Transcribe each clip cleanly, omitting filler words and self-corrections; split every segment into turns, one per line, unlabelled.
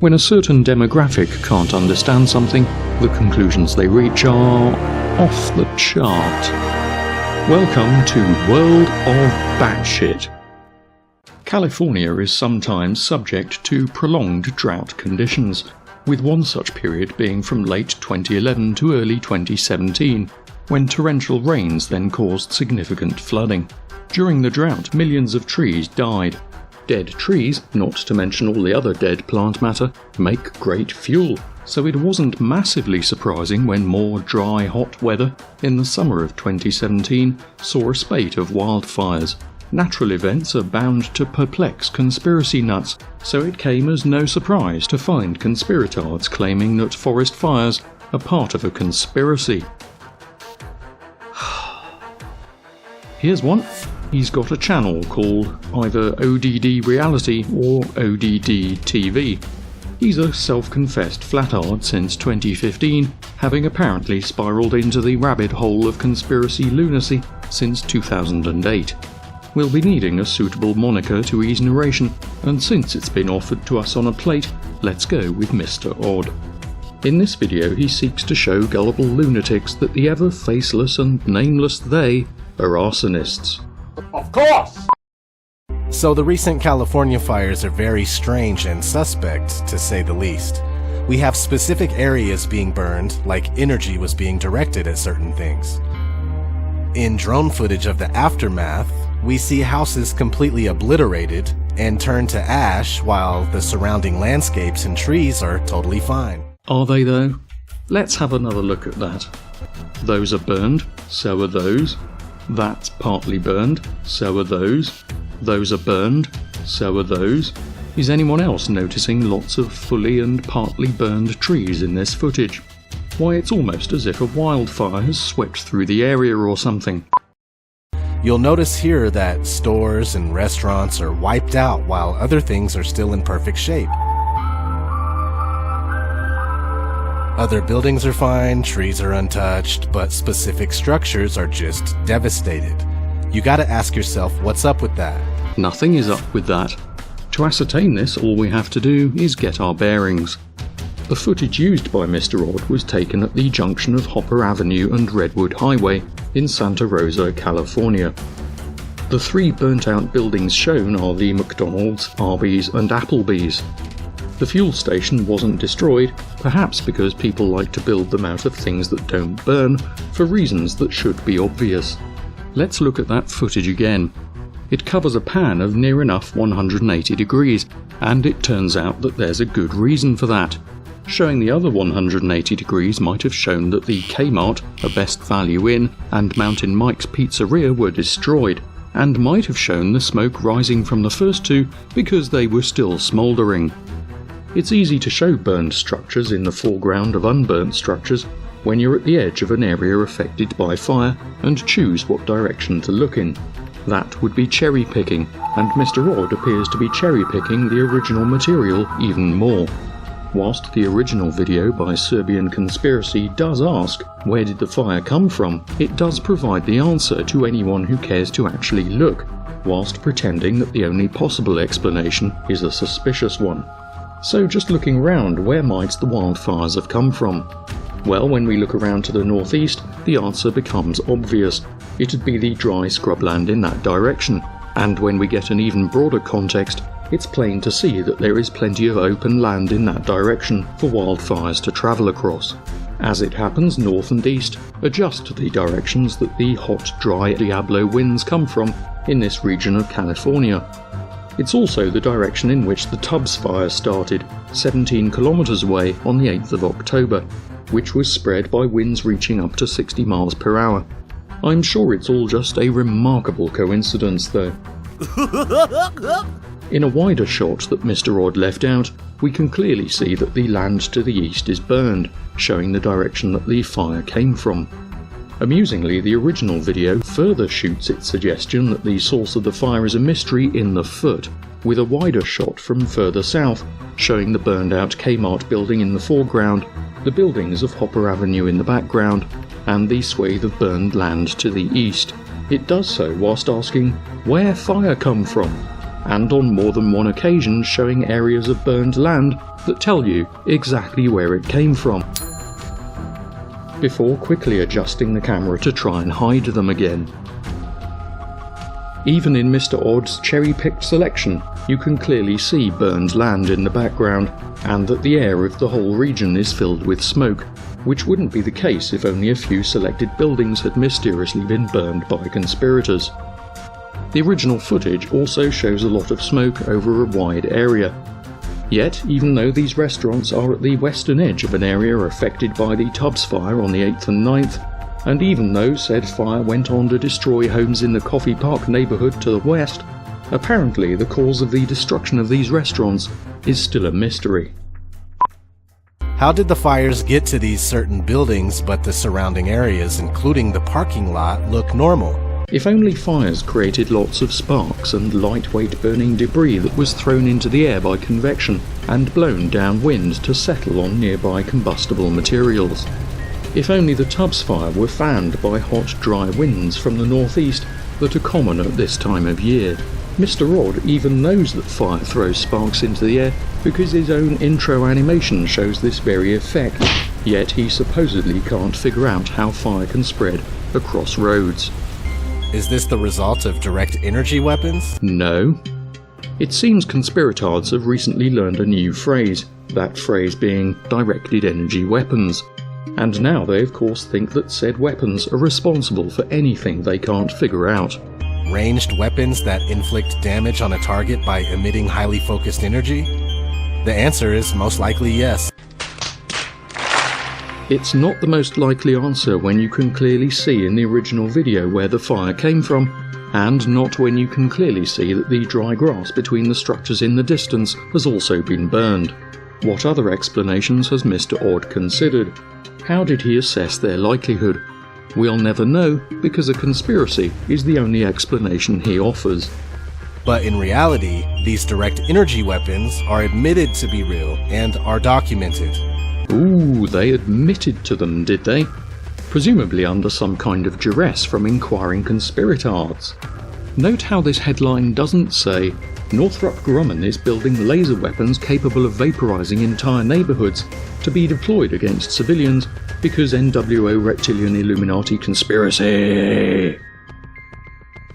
When a certain demographic can't understand something, the conclusions they reach are off the chart. Welcome to World of Batshit. California is sometimes subject to prolonged drought conditions, with one such period being from late 2011 to early 2017, when torrential rains then caused significant flooding. During the drought, millions of trees died. Dead trees, not to mention all the other dead plant matter, make great fuel, so it wasn't massively surprising when more dry, hot weather in the summer of 2017 saw a spate of wildfires. Natural events are bound to perplex conspiracy nuts, so it came as no surprise to find conspiratards claiming that forest fires are part of a conspiracy. Here's one. He's got a channel called either ODD Reality or ODD TV. He's a self-confessed flatard since 2015, having apparently spiralled into the rabbit hole of conspiracy lunacy since 2008. We'll be needing a suitable moniker to ease narration, and since it's been offered to us on a plate, let's go with Mr. Odd. In this video he seeks to show gullible lunatics that the ever-faceless and nameless they are arsonists.
Of course!
So the recent California fires are very strange and suspect, to say the least. We have specific areas being burned, like energy was being directed at certain things. In drone footage of the aftermath, we see houses completely obliterated and turned to ash while the surrounding landscapes and trees are totally fine.
Are they though? Let's have another look at that. Those are burned, so are those. That's partly burned, so are those. Those are burned, so are those. Is anyone else noticing lots of fully and partly burned trees in this footage? Why, it's almost as if a wildfire has swept through the area or something.
You'll notice here that stores and restaurants are wiped out while other things are still in perfect shape. Other buildings are fine, trees are untouched, but specific structures are just devastated. You gotta ask yourself, what's up with that?
Nothing is up with that. To ascertain this, all we have to do is get our bearings. The footage used by Mr. Odd was taken at the junction of Hopper Avenue and Redwood Highway in Santa Rosa, California. The three burnt-out buildings shown are the McDonald's, Arby's and Applebee's. The fuel station wasn't destroyed, perhaps because people like to build them out of things that don't burn, for reasons that should be obvious. Let's look at that footage again. It covers a pan of near enough 180 degrees, and it turns out that there's a good reason for that. Showing the other 180 degrees might have shown that the Kmart, a Best Value Inn, and Mountain Mike's Pizzeria were destroyed, and might have shown the smoke rising from the first two because they were still smouldering. It's easy to show burned structures in the foreground of unburnt structures when you're at the edge of an area affected by fire and choose what direction to look in. That would be cherry picking, and Mr. Odd appears to be cherry picking the original material even more. Whilst the original video by Serbian Conspiracy does ask, where did the fire come from, it does provide the answer to anyone who cares to actually look, whilst pretending that the only possible explanation is a suspicious one. So just looking around, where might the wildfires have come from? Well, when we look around to the northeast, the answer becomes obvious. It'd be the dry scrubland in that direction, and when we get an even broader context, it's plain to see that there is plenty of open land in that direction for wildfires to travel across. As it happens, north and east are just the directions that the hot, dry Diablo winds come from in this region of California. It's also the direction in which the Tubbs fire started, 17 kilometers away on the 8th of October, which was spread by winds reaching up to 60 miles per hour. I'm sure it's all just a remarkable coincidence though. In a wider shot that Mr. Odd left out, we can clearly see that the land to the east is burned, showing the direction that the fire came from. Amusingly, the original video further shoots its suggestion that the source of the fire is a mystery in the foot, with a wider shot from further south, showing the burned out Kmart building in the foreground, the buildings of Hopper Avenue in the background, and the swathe of burned land to the east. It does so whilst asking, where fire come from? and on more than one occasion showing areas of burned land that tell you exactly where it came from, before quickly adjusting the camera to try and hide them again. Even in Mr. Odd's cherry-picked selection, you can clearly see burned land in the background, and that the air of the whole region is filled with smoke, which wouldn't be the case if only a few selected buildings had mysteriously been burned by conspirators. The original footage also shows a lot of smoke over a wide area. Yet, even though these restaurants are at the western edge of an area affected by the Tubbs fire on the 8th and 9th, and even though said fire went on to destroy homes in the Coffee Park neighbourhood to the west, apparently the cause of the destruction of these restaurants is still a mystery.
How did the fires get to these certain buildings but the surrounding areas, including the parking lot, look normal?
If only fires created lots of sparks and lightweight burning debris that was thrown into the air by convection and blown downwind to settle on nearby combustible materials. If only the Tubbs fire were fanned by hot, dry winds from the northeast that are common at this time of year. Mr. Odd even knows that fire throws sparks into the air because his own intro animation shows this very effect, yet he supposedly can't figure out how fire can spread across roads.
Is this the result of direct energy weapons?
No. It seems conspirators have recently learned a new phrase, that phrase being directed energy weapons. And now they of course think that said weapons are responsible for anything they can't figure out.
Ranged weapons that inflict damage on a target by emitting highly focused energy? The answer is most likely yes.
It's not the most likely answer when you can clearly see in the original video where the fire came from, and not when you can clearly see that the dry grass between the structures in the distance has also been burned. What other explanations has Mr. Odd considered? How did he assess their likelihood? We'll never know, because a conspiracy is the only explanation he offers.
But in reality, these direct energy weapons are admitted to be real and are documented.
Ooh, they admitted to them, did they? Presumably under some kind of duress from inquiring conspirators. Note how this headline doesn't say, Northrop Grumman is building laser weapons capable of vaporizing entire neighborhoods to be deployed against civilians because NWO Reptilian Illuminati conspiracy.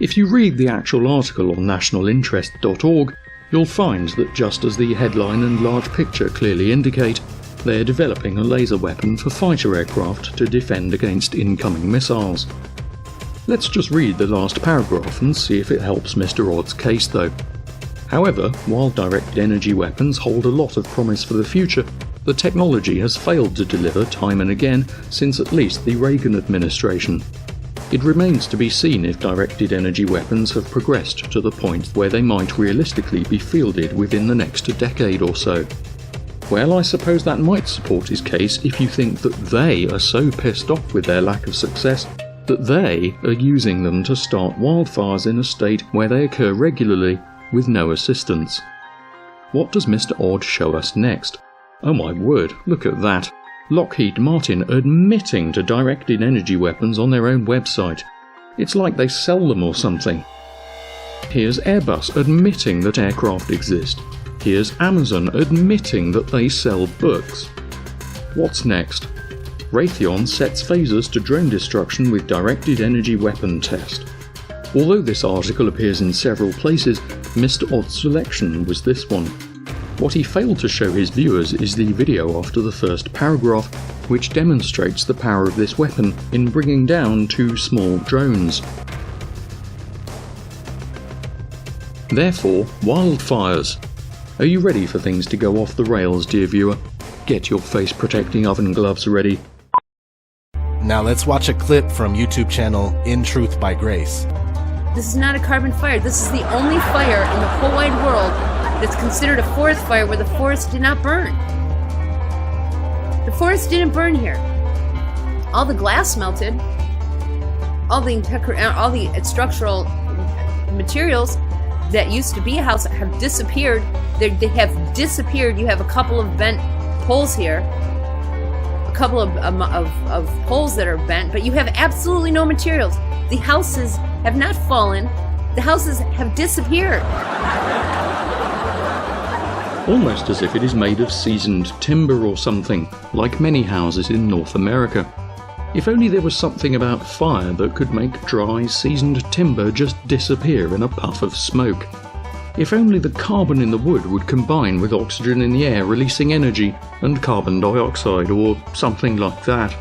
If you read the actual article on nationalinterest.org, you'll find that just as the headline and large picture clearly indicate, they're developing a laser weapon for fighter aircraft to defend against incoming missiles. Let's just read the last paragraph and see if it helps Mr. Odd's case though. However, while directed energy weapons hold a lot of promise for the future, the technology has failed to deliver time and again since at least the Reagan administration. It remains to be seen if directed energy weapons have progressed to the point where they might realistically be fielded within the next decade or so. Well, I suppose that might support his case if you think that they are so pissed off with their lack of success that they are using them to start wildfires in a state where they occur regularly with no assistance. What does Mr. Odd show us next? Oh my word, look at that. Lockheed Martin admitting to directed energy weapons on their own website. It's like they sell them or something. Here's Airbus admitting that aircraft exist. Here's Amazon admitting that they sell books. What's next? Raytheon sets phasers to drone destruction with directed energy weapon test. Although this article appears in several places, Mr. Odd's selection was this one. What he failed to show his viewers is the video after the first paragraph, which demonstrates the power of this weapon in bringing down 2 small drones. Therefore, wildfires. Are you ready for things to go off the rails, dear viewer? Get your face-protecting oven gloves ready.
Now let's watch a clip from YouTube channel In Truth by Grace.
This is not a carbon fire. This is the only fire in the whole wide world that's considered a forest fire where the forest did not burn. The forest didn't burn here. All the glass melted. All the structural materials that used to be a house have disappeared. They have disappeared. You have a couple of bent poles here. A couple of poles that are bent, but you have absolutely no materials. The houses have not fallen. The houses have disappeared.
Almost as if it is made of seasoned timber or something, like many houses in North America. If only there was something about fire that could make dry, seasoned timber just disappear in a puff of smoke. If only the carbon in the wood would combine with oxygen in the air, releasing energy and carbon dioxide or something like that.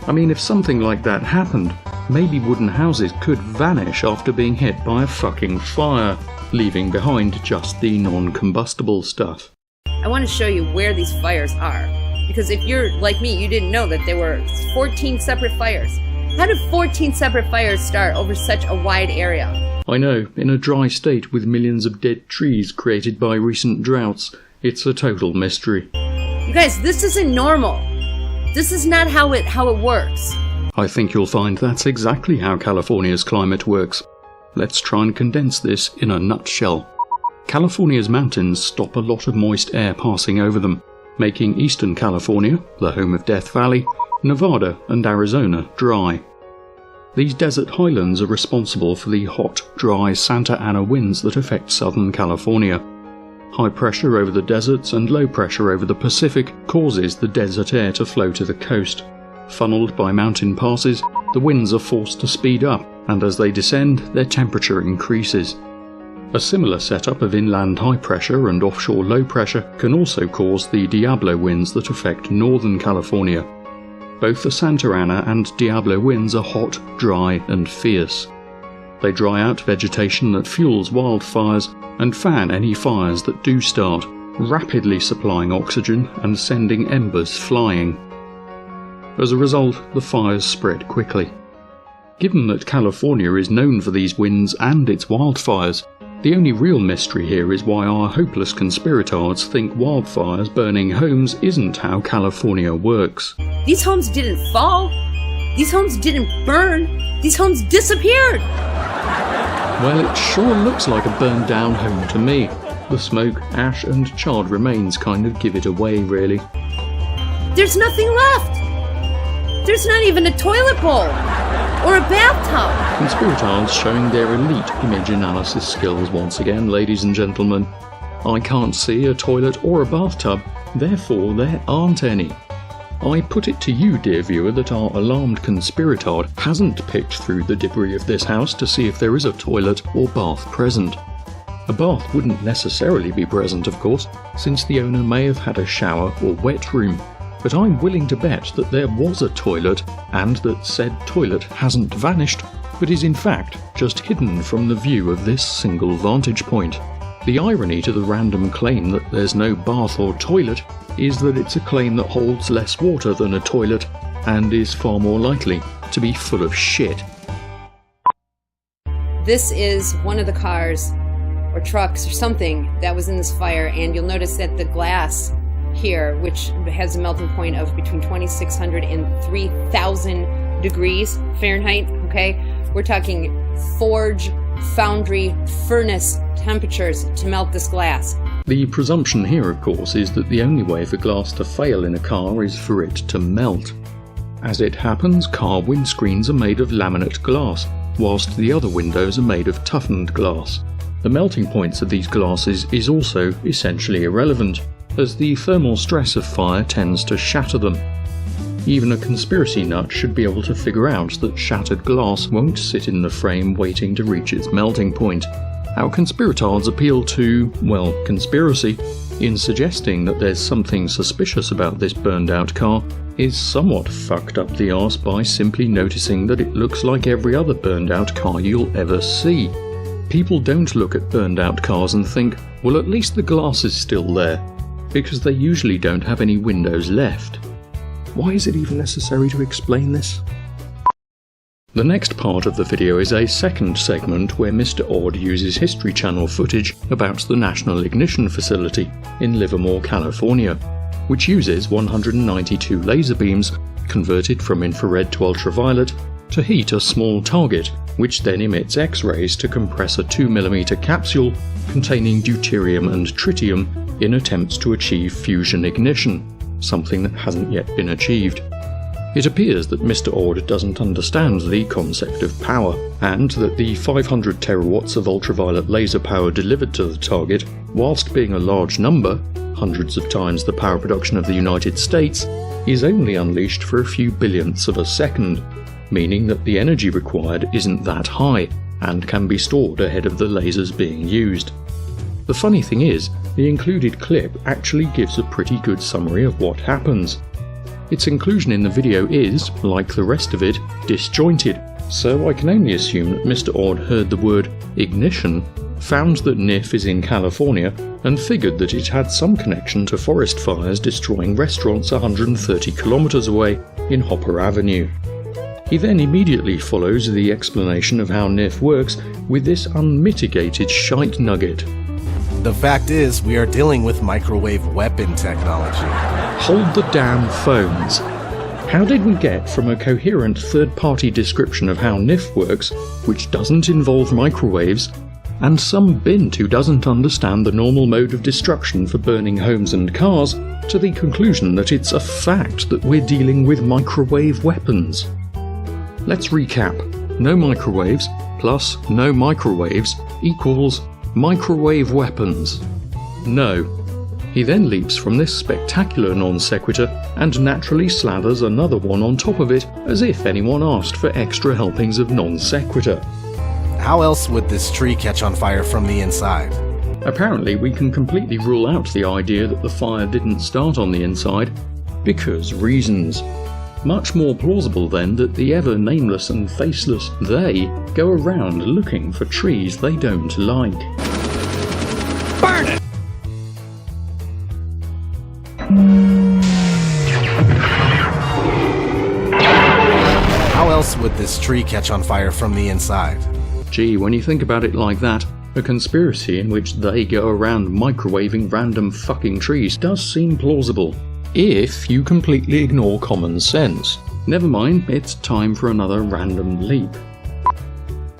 I mean, if something like that happened, maybe wooden houses could vanish after being hit by a fucking fire, leaving behind just the non-combustible stuff.
I want to show you where these fires are. Because if you're like me, you didn't know that there were 14 separate fires. How did 14 separate fires start over such a wide area?
I know, in a dry state with millions of dead trees created by recent droughts, it's a total mystery.
You guys, this isn't normal. This is not how it works.
I think you'll find that's exactly how California's climate works. Let's try and condense this in a nutshell. California's mountains stop a lot of moist air passing over them, making eastern California, the home of Death Valley, Nevada and Arizona dry. These desert highlands are responsible for the hot, dry Santa Ana winds that affect Southern California. High pressure over the deserts and low pressure over the Pacific causes the desert air to flow to the coast. Funneled by mountain passes, the winds are forced to speed up, and as they descend, their temperature increases. A similar setup of inland high pressure and offshore low pressure can also cause the Diablo winds that affect Northern California. Both the Santa Ana and Diablo winds are hot, dry and fierce. They dry out vegetation that fuels wildfires and fan any fires that do start, rapidly supplying oxygen and sending embers flying. As a result, the fires spread quickly. Given that California is known for these winds and its wildfires, the only real mystery here is why our hopeless conspirators think wildfires burning homes isn't how California works.
These homes didn't fall. These homes didn't burn. These homes disappeared.
Well, it sure looks like a burned down home to me. The smoke, ash and charred remains kind of give it away, really.
There's nothing left. There's not even a toilet bowl or a bathtub.
Conspirators showing their elite image analysis skills once again, ladies and gentlemen. I can't see a toilet or a bathtub, therefore there aren't any. I put it to you, dear viewer, that our alarmed conspirator hasn't picked through the debris of this house to see if there is a toilet or bath present. A bath wouldn't necessarily be present, of course, since the owner may have had a shower or wet room. But I'm willing to bet that there was a toilet, and that said toilet hasn't vanished, but is in fact just hidden from the view of this single vantage point. The irony to the random claim that there's no bath or toilet is that it's a claim that holds less water than a toilet, and is far more likely to be full of shit.
This is one of the cars, or trucks, or something that was in this fire, and you'll notice that the glass here, which has a melting point of between 2,600 and 3,000 degrees Fahrenheit, okay? We're talking forge, foundry, furnace temperatures to melt this glass.
The presumption here, of course, is that the only way for glass to fail in a car is for it to melt. As it happens, car windscreens are made of laminate glass, whilst the other windows are made of toughened glass. The melting points of these glasses is also essentially irrelevant, as the thermal stress of fire tends to shatter them. Even a conspiracy nut should be able to figure out that shattered glass won't sit in the frame waiting to reach its melting point. Our conspirators appeal to, well, conspiracy, in suggesting that there's something suspicious about this burned out car, is somewhat fucked up the arse by simply noticing that it looks like every other burned out car you'll ever see. People don't look at burned out cars and think, well, at least the glass is still there, because they usually don't have any windows left. Why is it even necessary to explain this? The next part of the video is a second segment where Mr. Odd uses History Channel footage about the National Ignition Facility in Livermore, California, which uses 192 laser beams converted from infrared to ultraviolet to heat a small target, which then emits X-rays to compress a 2mm capsule containing deuterium and tritium in attempts to achieve fusion ignition, something that hasn't yet been achieved. It appears that Mr. Ord doesn't understand the concept of power, and that the 500 terawatts of ultraviolet laser power delivered to the target, whilst being a large number, hundreds of times the power production of the United States, is only unleashed for a few billionths of a second, meaning that the energy required isn't that high, and can be stored ahead of the lasers being used. The funny thing is, the included clip actually gives a pretty good summary of what happens. Its inclusion in the video is, like the rest of it, disjointed, so I can only assume that Mr. Ord heard the word ignition, found that NIF is in California, and figured that it had some connection to forest fires destroying restaurants 130 kilometers away in Hopper Avenue. He then immediately follows the explanation of how NIF works with this unmitigated shite nugget.
The fact is, we are dealing with microwave weapon technology.
Hold the damn phones. How did we get from a coherent third-party description of how NIF works, which doesn't involve microwaves, and some bint who doesn't understand the normal mode of destruction for burning homes and cars, to the conclusion that it's a fact that we're dealing with microwave weapons? Let's recap. No microwaves plus no microwaves equals microwave weapons. No. He then leaps from this spectacular non sequitur and naturally slathers another one on top of it, as if anyone asked for extra helpings of non sequitur.
How else would this tree catch on fire from the inside?
Apparently we can completely rule out the idea that the fire didn't start on the inside, because reasons. Much more plausible then that the ever-nameless and faceless they go around looking for trees they don't like. Burn it!
How else would this tree catch on fire from the inside?
Gee, when you think about it like that, a conspiracy in which they go around microwaving random fucking trees does seem plausible. If you completely ignore common sense. Never mind, it's time for another random leap.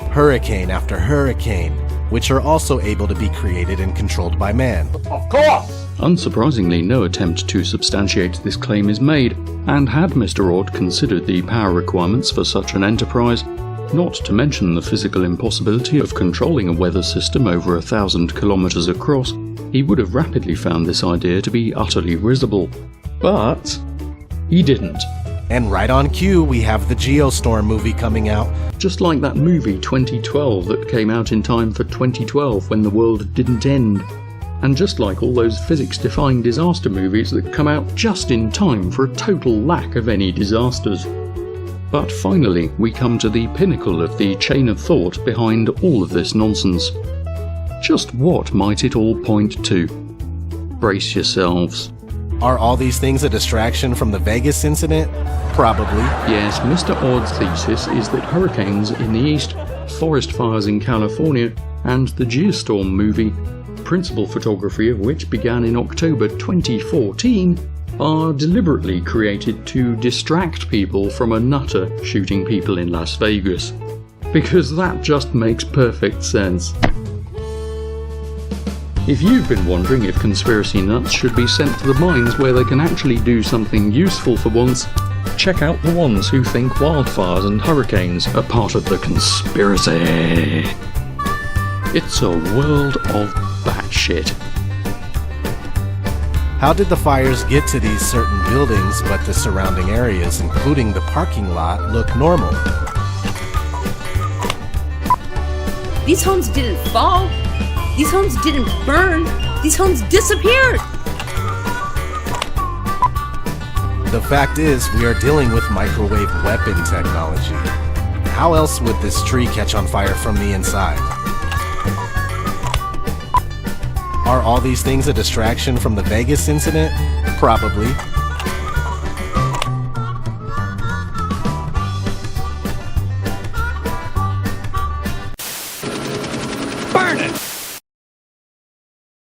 Hurricane after hurricane, which are also able to be created and controlled by man.
Of course!
Unsurprisingly, no attempt to substantiate this claim is made, and had Mr. Ord considered the power requirements for such an enterprise, not to mention the physical impossibility of controlling a weather system over 1,000 kilometers across, he would have rapidly found this idea to be utterly risible. But he didn't.
And right on cue, we have the Geostorm movie coming out.
Just like that movie 2012 that came out in time for 2012 when the world didn't end. And just like all those physics-defying disaster movies that come out just in time for a total lack of any disasters. But finally, we come to the pinnacle of the chain of thought behind all of this nonsense. Just what might it all point to? Brace yourselves.
Are all these things a distraction from the Vegas incident? Probably.
Yes, Mr. Ord's thesis is that hurricanes in the east, forest fires in California, and the Geostorm movie, principal photography of which began in October 2014, are deliberately created to distract people from a nutter shooting people in Las Vegas. Because that just makes perfect sense. If you've been wondering if conspiracy nuts should be sent to the mines where they can actually do something useful for once, check out the ones who think wildfires and hurricanes are part of the conspiracy. It's a world of batshit.
How did the fires get to these certain buildings but the surrounding areas, including the parking lot, look normal?
These homes didn't fall. These homes didn't burn. These homes disappeared.
The fact is, we are dealing with microwave weapon technology. How else would this tree catch on fire from the inside? Are all these things a distraction from the Vegas incident? Probably.